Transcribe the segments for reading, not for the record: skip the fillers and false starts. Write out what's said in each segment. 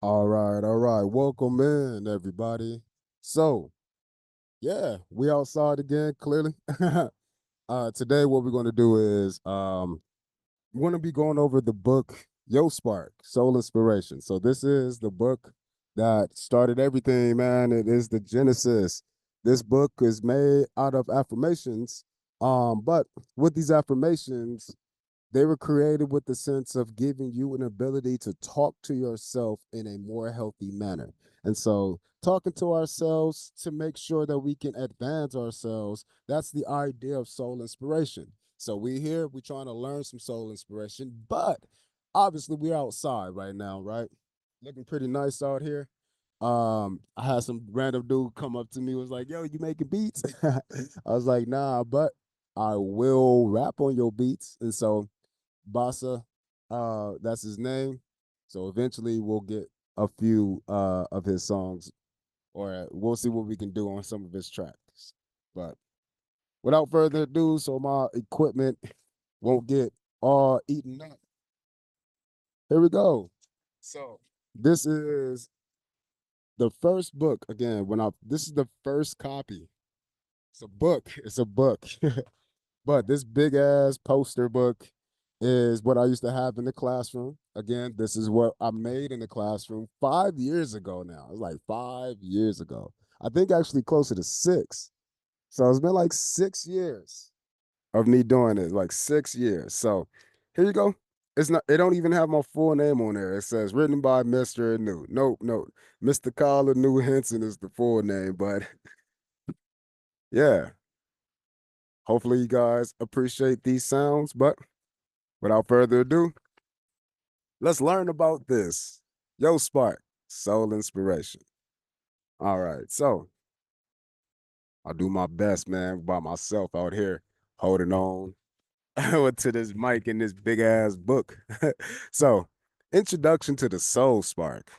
All right, all right. Welcome in, everybody. So, yeah, we outside again, clearly. Today what we're going to do is we're going to be going over the book Yo Spark Soul Inspiration. So this is the book that started everything, man. It is the genesis. This book is made out of affirmations. But with these affirmations, they were created with the sense of giving you an ability to talk to yourself in a more healthy manner. And so, talking to ourselves to make sure that we can advance ourselves, that's the idea of soul inspiration. So, we here, we're trying to learn some soul inspiration, but obviously, we're outside right now, right? Looking pretty nice out here. I had some random dude come up to me, was like, "Yo, you making beats?" I was like, "Nah, but I will rap on your beats." And so Bassa, that's his name. So eventually we'll get a few of his songs, or we'll see what we can do on some of his tracks. But without further ado, so my equipment won't get all eaten up. Here we go. So this is the first book again. When I this is the first copy. It's a book. It's a book. But this big ass poster book is what I used to have in the classroom. Again, this is what I made in the classroom 5 years ago now. It's like 5 years ago. I think actually closer to six. So it's been like 6 years of me doing it, like 6 years. So here you go. It's not, it don't even have my full name on there. It says written by Mr. New. Nope, nope. Mr. Colin New Henson is the full name, but yeah, hopefully you guys appreciate these sounds. But without further ado, let's learn about this. Yo, Spark, Soul Inspiration. All right, so I'll do my best, man, by myself out here holding on to this mic in this big ass book. So, Introduction to the Soul Spark.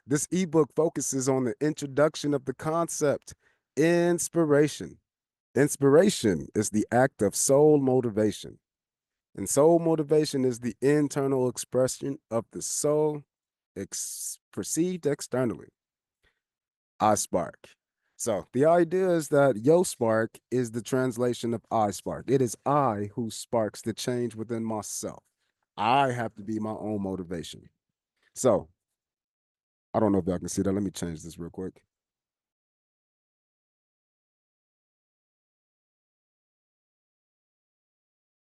This ebook focuses on the introduction of the concept inspiration. Inspiration is the act of soul motivation. And soul motivation is the internal expression of the soul perceived externally. I spark. So the idea is that yo spark is the translation of I spark. It is I who sparks the change within myself. I have to be my own motivation. So I don't know if y'all can see that. Let me change this real quick.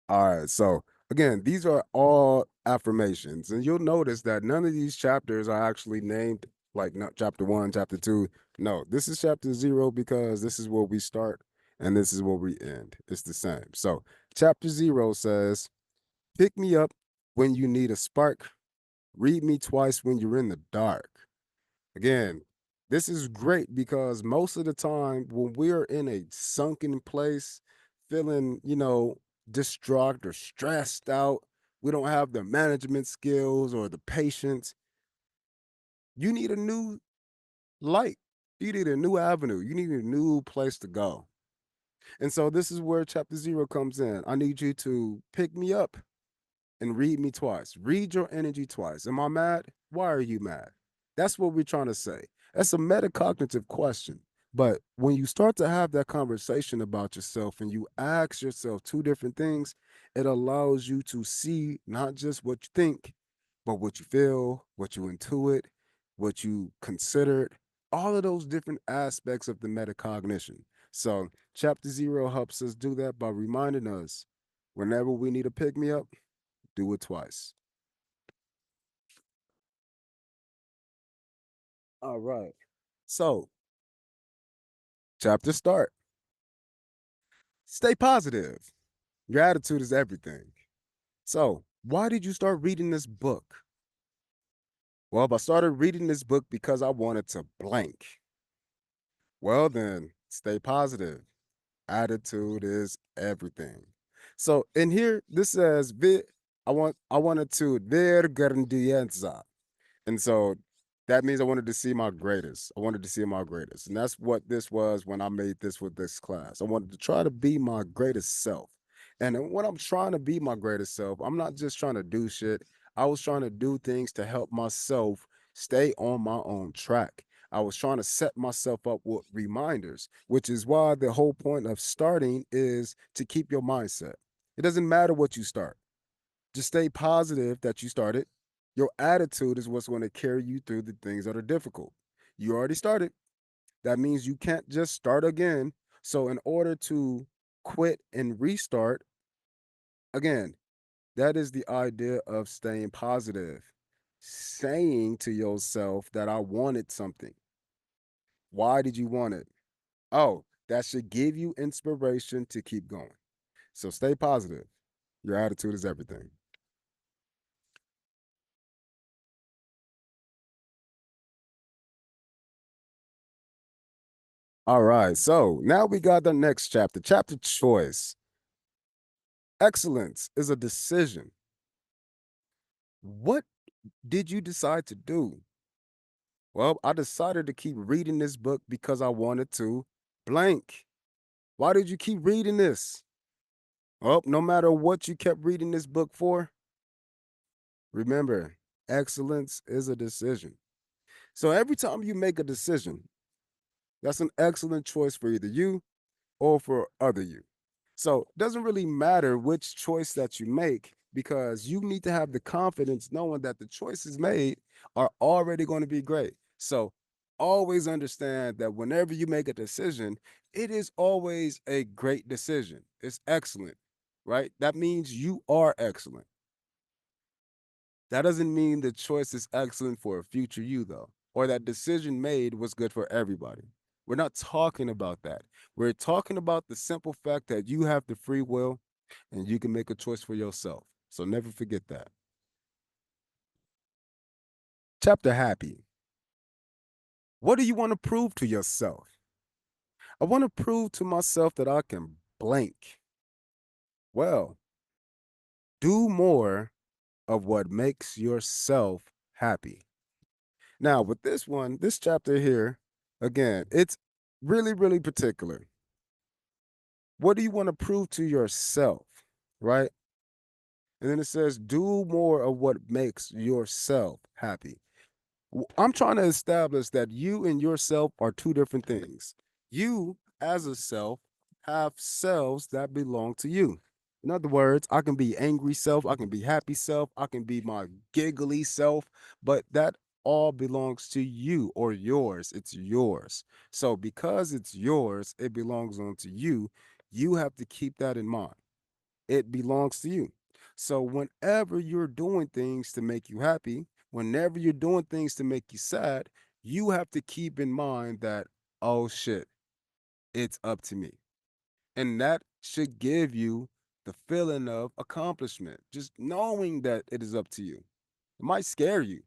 All right. So again, these are all affirmations, and you'll notice that none of these chapters are actually named like not chapter one, chapter two. No, this is chapter zero because this is where we start and this is where we end. It's the same. So chapter zero says, "Pick me up when you need a spark. Read me twice when you're in the dark." Again, this is great because most of the time when we're in a sunken place, feeling, distraught or stressed out, we don't have the management skills or the patience, you need a new light. You need a new avenue. You need a new place to go. And so this is where chapter zero comes in. I need you to pick me up and read me twice. Read your energy twice. Am I mad? Why are you mad? That's what we're trying to say. That's a metacognitive question. But when you start to have that conversation about yourself and you ask yourself two different things, it allows you to see not just what you think, but what you feel, what you intuit, what you considered, all of those different aspects of the metacognition. So, chapter zero helps us do that by reminding us whenever we need a pick me up, do it twice. All right. So, chapter start. Stay positive. Your attitude is everything. So, why did you start reading this book? Well, I started reading this book because I wanted to blank. Well, then, stay positive. Attitude is everything. So, in here, this says, I wanted to ver grandienza. And so that means I wanted to see my greatest. I wanted to see my greatest. And that's what this was when I made this with this class. I wanted to try to be my greatest self. And when I'm trying to be my greatest self, I'm not just trying to do shit. I was trying to do things to help myself stay on my own track. I was trying to set myself up with reminders, which is why the whole point of starting is to keep your mindset. It doesn't matter what you start. Just stay positive that you started. Your attitude is what's going to carry you through the things that are difficult. You already started. That means you can't just start again. So, in order to quit and restart, again, that is the idea of staying positive, saying to yourself that I wanted something. Why did you want it? Oh, that should give you inspiration to keep going. So, stay positive. Your attitude is everything. All right. So, now we got the next chapter, chapter choice. Excellence is a decision. What did you decide to do? Well, I decided to keep reading this book because I wanted to blank. Why did you keep reading this? Well, no matter what you kept reading this book for, remember, excellence is a decision. So every time you make a decision, that's an excellent choice for either you or for other you. So it doesn't really matter which choice that you make because you need to have the confidence knowing that the choices made are already going to be great. So always understand that whenever you make a decision, it is always a great decision. It's excellent, right? That means you are excellent. That doesn't mean the choice is excellent for a future you, though, or that decision made was good for everybody. We're not talking about that. We're talking about the simple fact that you have the free will and you can make a choice for yourself. So never forget that. Chapter happy. What do you want to prove to yourself? I want to prove to myself that I can blank. Well, do more of what makes yourself happy. Now, with this one, this chapter here, again, it's really, really particular. What do you want to prove to yourself? Right? And then it says, do more of what makes yourself happy. I'm trying to establish that you and yourself are two different things. You, as a self, have selves that belong to you. In other words, I can be angry self, I can be happy self, I can be my giggly self, but that all belongs to you or yours. It's yours. So because it's yours, it belongs on to you. You have to keep that in mind. It belongs to you. So whenever you're doing things to make you happy, whenever you're doing things to make you sad, you have to keep in mind that, oh shit, it's up to me. And that should give you the feeling of accomplishment, just knowing that it is up to you. It might scare you,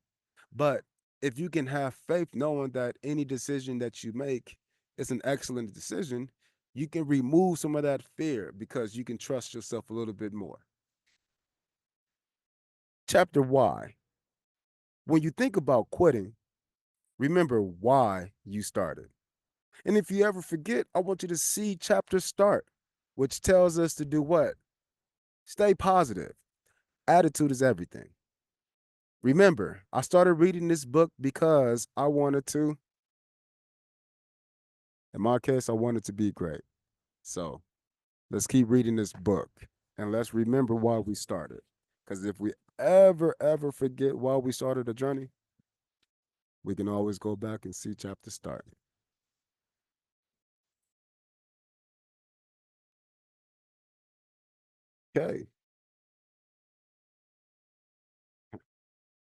but if you can have faith knowing that any decision that you make is an excellent decision, you can remove some of that fear because you can trust yourself a little bit more. Chapter why. When you think about quitting, remember why you started. And if you ever forget, I want you to see chapter start, which tells us to do what? Stay positive. Attitude is everything. Remember, I started reading this book because I wanted to. In my case, I wanted to be great. So let's keep reading this book and let's remember why we started. Because if we ever forget why we started a journey, we can always go back and see chapter start. Okay.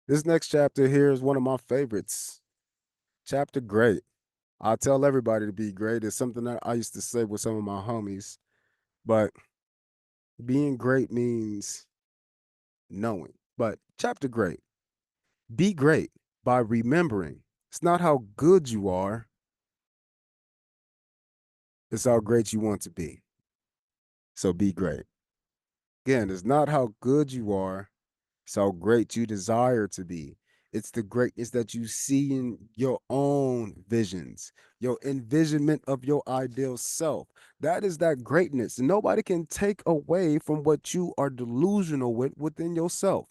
This next chapter here is one of my favorites. Chapter great. I tell everybody to be great. It's something that I used to say with some of my homies, but being great means knowing. But chapter great. Be great by remembering it's not how good you are, it's how great you want to be. So be great. Again, it's not how good you are, it's how great you desire to be. It's the greatness that you see in your own visions, your envisionment of your ideal self. That is that greatness. Nobody can take away from what you are delusional with within yourself.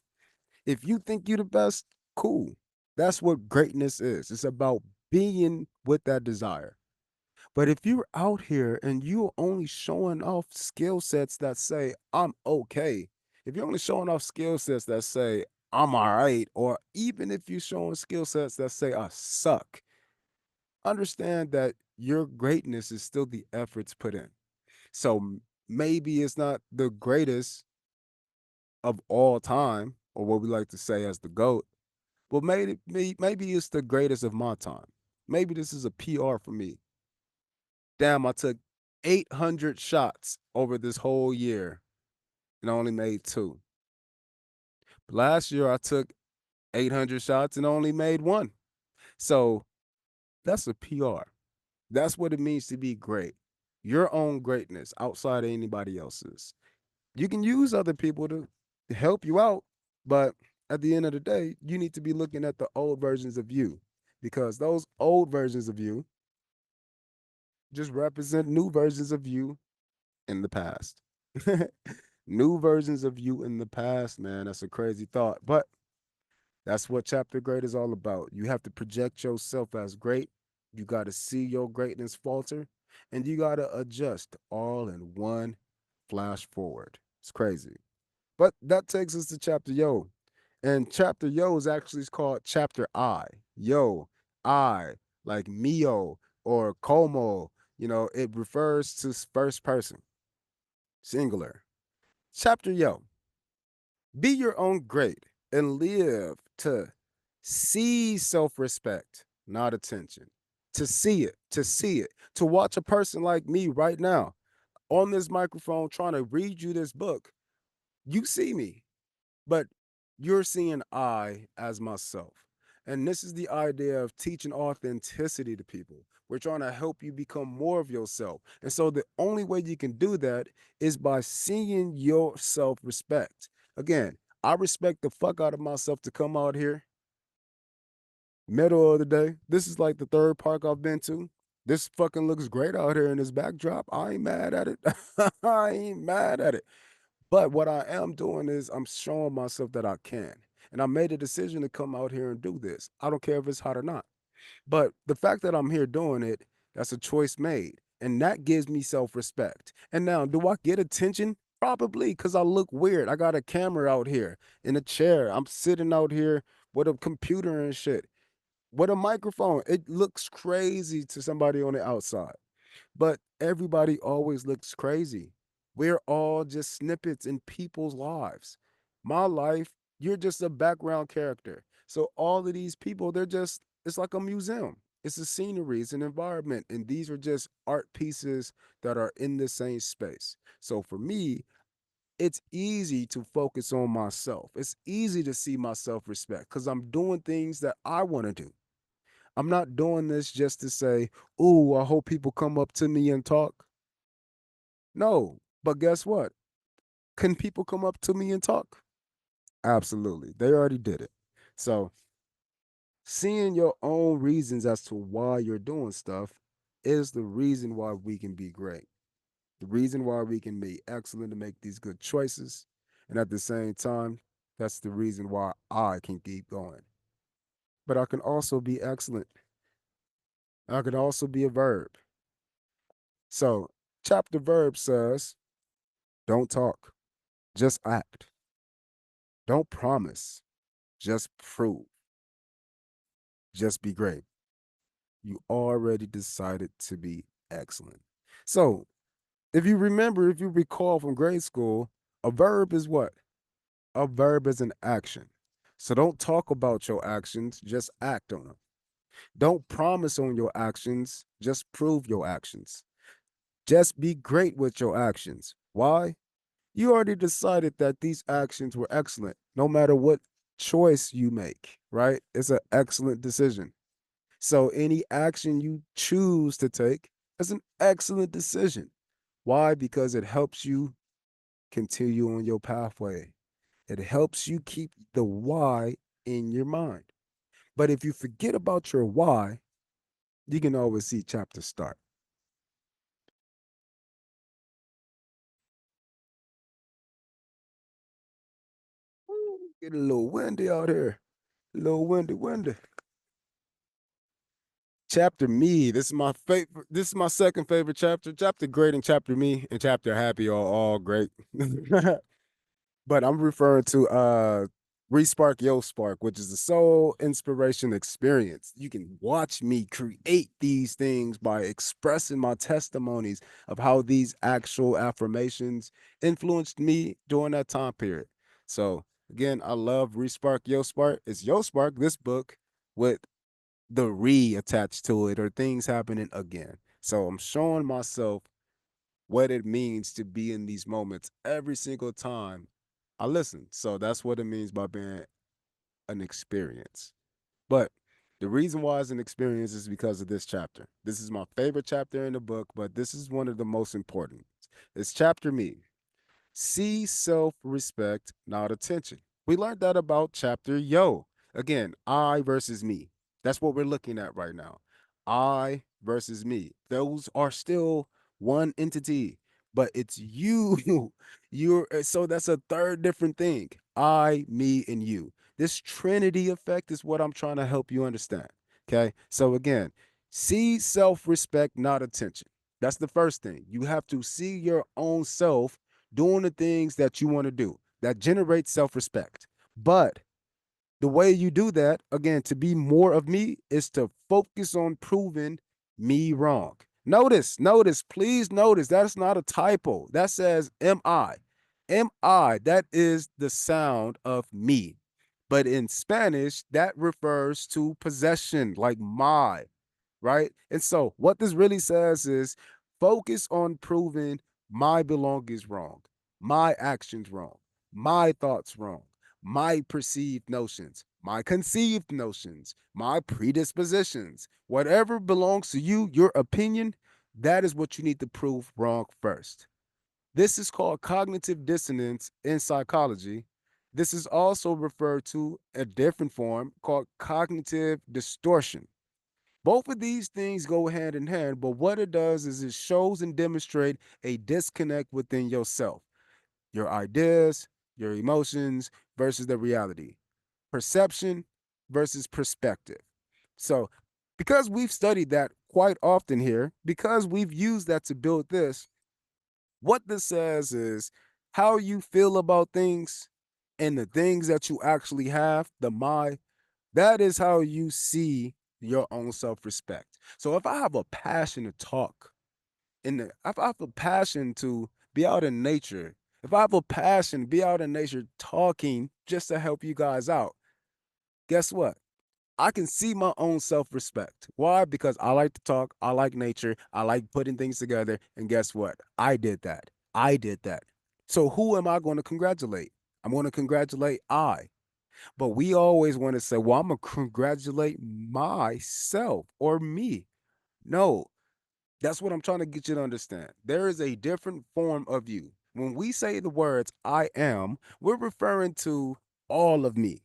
If you think you're the best, cool. That's what greatness is. It's about being with that desire. But if you're out here and you're only showing off skill sets that say, I'm okay, if you're only showing off skill sets that say, I'm all right, or even if you're showing skill sets that say, I suck, understand that your greatness is still the efforts put in. So maybe it's not the greatest of all time, or what we like to say as the GOAT, but maybe it's the greatest of my time. Maybe this is a PR for me. Damn, I took 800 shots over this whole year and I only made two. Last year, I took 800 shots and only made one. So that's a PR. That's what it means to be great. Your own greatness outside of anybody else's. You can use other people to help you out, but at the end of the day, you need to be looking at the old versions of you because those old versions of you just represent new versions of you in the past. New versions of you in the past, man. That's a crazy thought. But that's what chapter great is all about. You have to project yourself as great. You got to see your greatness falter, and you got to adjust all in one flash forward. It's crazy. But that takes us to chapter yo. And chapter yo is actually called chapter I. Yo, I, like mio or como, it refers to first person, singular. Chapter yo, be your own great and live to see self respect, not attention. To see it, to watch a person like me right now on this microphone trying to read you this book. You see me, but you're seeing I as myself. And this is the idea of teaching authenticity to people. We're trying to help you become more of yourself. And so the only way you can do that is by seeing your self respect. Again, I respect the fuck out of myself to come out here, middle of the day. This is like the third park I've been to. This fucking looks great out here in this backdrop. I ain't mad at it. I ain't mad at it. But what I am doing is I'm showing myself that I can. And I made a decision to come out here and do this. I don't care if it's hot or not. But the fact that I'm here doing it, that's a choice made. And that gives me self respect. And now, do I get attention? Probably because I look weird. I got a camera out here in a chair. I'm sitting out here with a computer and shit, with a microphone. It looks crazy to somebody on the outside. But everybody always looks crazy. We're all just snippets in people's lives. My life, you're just a background character. So all of these people, it's like a museum. It's a scenery, it's an environment. And these are just art pieces that are in the same space. So for me, it's easy to focus on myself. It's easy to see my self respect because I'm doing things that I want to do. I'm not doing this just to say, "Ooh, I hope people come up to me and talk." No, but guess what? Can people come up to me and talk? Absolutely. They already did it. So, seeing your own reasons as to why you're doing stuff is the reason why we can be great. The reason why we can be excellent to make these good choices. And at the same time, that's the reason why I can keep going. But I can also be excellent. I can also be a verb. So, chapter verb says, don't talk, just act. Don't promise, just prove. Just be great. You already decided to be excellent. So, if you remember, if you recall from grade school, a verb is what? A verb is an action. So don't talk about your actions, just act on them. Don't promise on your actions, just prove your actions. Just be great with your actions. Why? You already decided that these actions were excellent, no matter what choice you make, right? It's an excellent decision. So any action you choose to take is an excellent decision. Why? Because it helps you continue on your pathway. It helps you keep the why in your mind. But if you forget about your why, you can always see chapter start. Ooh, get a little windy out here. Little windy. Chapter me. This is my favorite. This is my second favorite chapter. Chapter great and chapter me and chapter happy are all great. But I'm referring to Respark Yo Spark, which is the soul inspiration experience. You can watch me create these things by expressing my testimonies of how these actual affirmations influenced me during that time period. So again, I love Respark Yo Spark. It's Yo Spark, this book, with the re attached to it or things happening again. So I'm showing myself what it means to be in these moments every single time I listen. So that's what it means by being an experience. But the reason why it's an experience is because of this chapter. This is my favorite chapter in the book, but this is one of the most important. It's chapter me. See self respect, not attention. We learned that about chapter yo. Again, I versus me. That's what we're looking at right now. I versus me. Those are still one entity, but it's you. So that's a third different thing. I, me, and you. This Trinity effect is what I'm trying to help you understand. Okay. So again, see self respect, not attention. That's the first thing. You have to see your own self doing the things that you want to do that generate self-respect. But the way you do that, again, to be more of me, is to focus on proving me wrong. Notice, please notice that's not a typo. That says am I. Am I, that is the sound of me. But in Spanish, that refers to possession, like my, right? And so what this really says is focus on proving my belongings wrong, my actions wrong, my thoughts wrong, my perceived notions, my conceived notions, my predispositions, whatever belongs to you, your opinion, that is what you need to prove wrong first. This is called cognitive dissonance in psychology. This is also referred to a different form called cognitive distortion. Both of these things go hand in hand, but what it does is it shows and demonstrate a disconnect within yourself, your ideas, your emotions versus the reality, perception versus perspective. So, because we've studied that quite often here, because we've used that to build this, what this says is how you feel about things and the things that you actually have, the my, that is how you see your own self-respect. So if I have a passion to talk, if I have a passion to be out in nature, if I have a passion to be out in nature talking just to help you guys out, guess what? I can see my own self-respect. Why? Because I like to talk, I like nature, I like putting things together, and guess what? I did that. I did that. So who am I going to congratulate? I'm going to congratulate I. But we always want to say, well, I'm going to congratulate myself or me. No, that's what I'm trying to get you to understand. There is a different form of you. When we say the words I am, we're referring to all of me.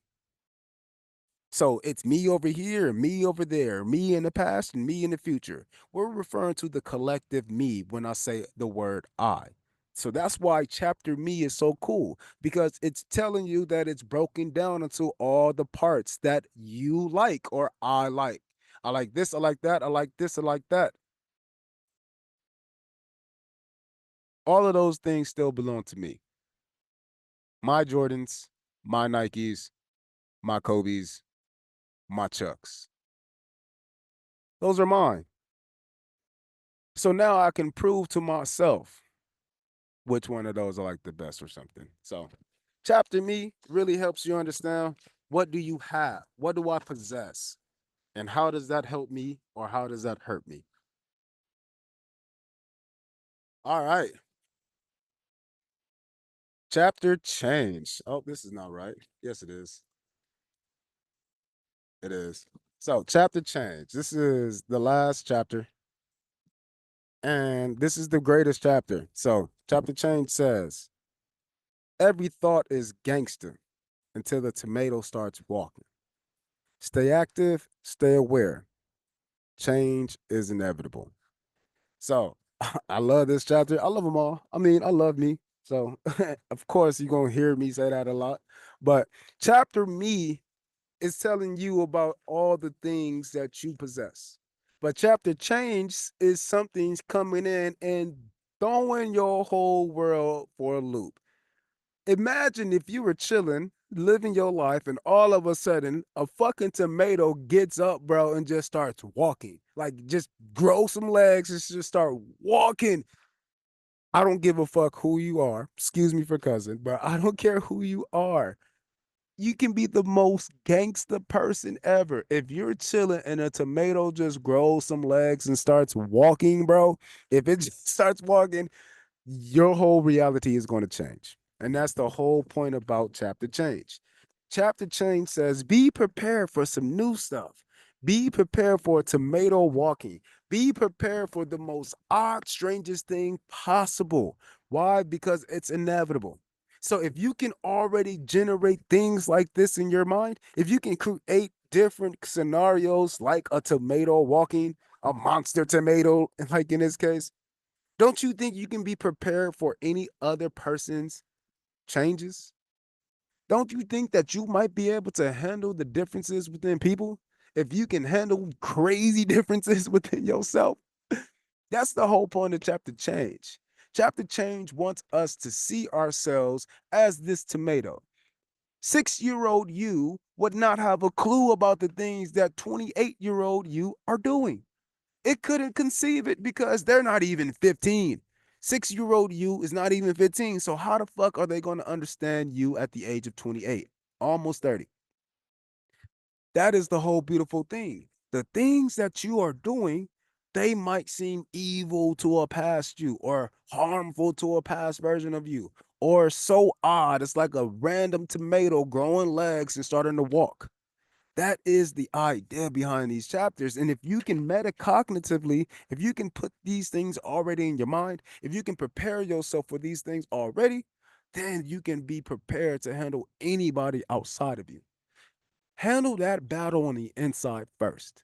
So it's me over here, me over there, me in the past, and me in the future. We're referring to the collective me when I say the word I. So that's why chapter me is so cool because it's telling you that it's broken down into all the parts that you like or I like. I like this, I like that, I like this, I like that. All of those things still belong to me. My Jordans, my Nikes, my Kobe's, my Chucks. Those are mine. So now I can prove to myself which one of those I like the best or something. So, chapter me really helps you understand what do you have? What do I possess? And how does that help me or how does that hurt me? All right. Chapter change. Oh, this is not right. Yes, it is. It is. So, chapter change. This is the last chapter, and this is the greatest chapter. So, chapter change says, every thought is gangster until the tomato starts walking. Stay active, stay aware. Change is inevitable. So I love this chapter. I love them all. I mean, I love me. So of course you're gonna hear me say that a lot. But chapter me It's telling you about all the things that you possess. But chapter change is something's coming in and throwing your whole world for a loop. Imagine if you were chilling, living your life, and all of a sudden a fucking tomato gets up, bro, and just starts walking. Like just grow some legs and just start walking. I don't give a fuck who you are. Excuse me for cousin, but I don't care who you are. You can be the most gangster person ever. If you're chilling and a tomato just grows some legs and starts walking, bro, if it just starts walking, your whole reality is going to change. And that's the whole point about chapter change. Chapter change says be prepared for some new stuff. Be prepared for tomato walking. Be prepared for the most odd, strangest thing possible. Why? Because it's inevitable. So if you can already generate things like this in your mind, if you can create different scenarios like a tomato walking, a monster tomato, like in this case, don't you think you can be prepared for any other person's changes? Don't you think that you might be able to handle the differences within people if you can handle crazy differences within yourself? That's the whole point of chapter change. Chapter change wants us to see ourselves as this tomato. 6-year-old you would not have a clue about the things that 28-year-old you are doing. It couldn't conceive it because they're not even 15. 6-year-old you is not even 15. So how the fuck are they going to understand you at the age of 28, almost 30? That is the whole beautiful thing. The things that you are doing, they might seem evil to a past you or harmful to a past version of you or so odd. It's like a random tomato growing legs and starting to walk. That is the idea behind these chapters. And if you can metacognitively, if you can put these things already in your mind, if you can prepare yourself for these things already, then you can be prepared to handle anybody outside of you. Handle that battle on the inside first.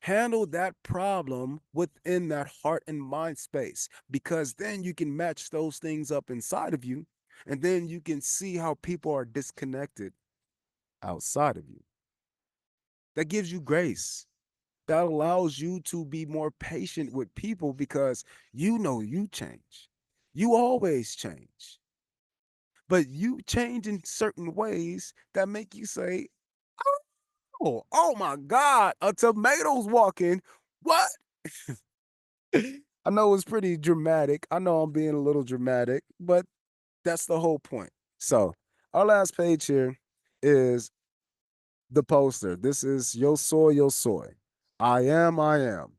Handle that problem within that heart and mind space, because then you can match those things up inside of you. And then you can see how people are disconnected outside of you. That gives you grace. That allows you to be more patient with people because you know you change. You always change, but you change in certain ways that make you say, oh my God, a tomato's walking. What? I know it's pretty dramatic. I know I'm being a little dramatic, but that's the whole point. So, our last page here is the poster. This is Yo Soy, Yo Soy. I am, I am.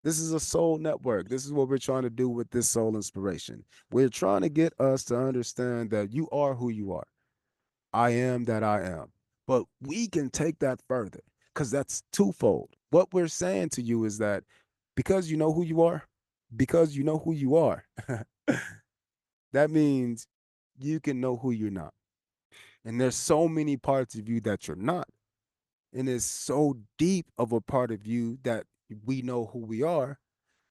This is a soul network. This is what we're trying to do with this soul inspiration. We're trying to get us to understand that you are who you are. I am that I am. But we can take that further because that's twofold. What we're saying to you is that because you know who you are, because you know who you are, that means you can know who you're not. And there's so many parts of you that you're not. And it's so deep of a part of you that we know who we are.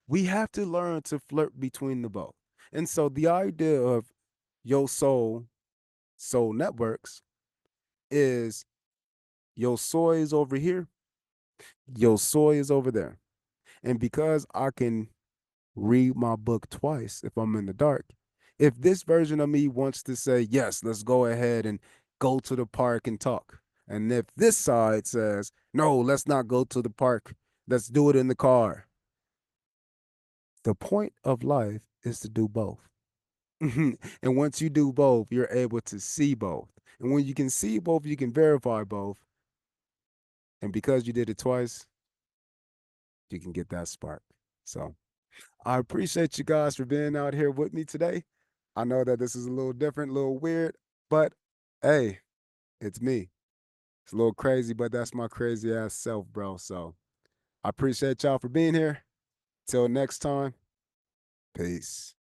We have to learn to flirt between the both. And so the idea of your soul networks is your soy is over here, your soy is over there. And because I can read my book twice if I'm in the dark, if this version of me wants to say, yes, let's go ahead and go to the park and talk. And if this side says, no, let's not go to the park, let's do it in the car. The point of life is to do both. And once you do both, you're able to see both. And when you can see both, you can verify both. And because you did it twice, you can get that spark. So I appreciate you guys for being out here with me today. I know that this is a little different, a little weird, but hey, it's me. It's a little crazy, but that's my crazy ass self, bro. So I appreciate y'all for being here. Till next time, peace.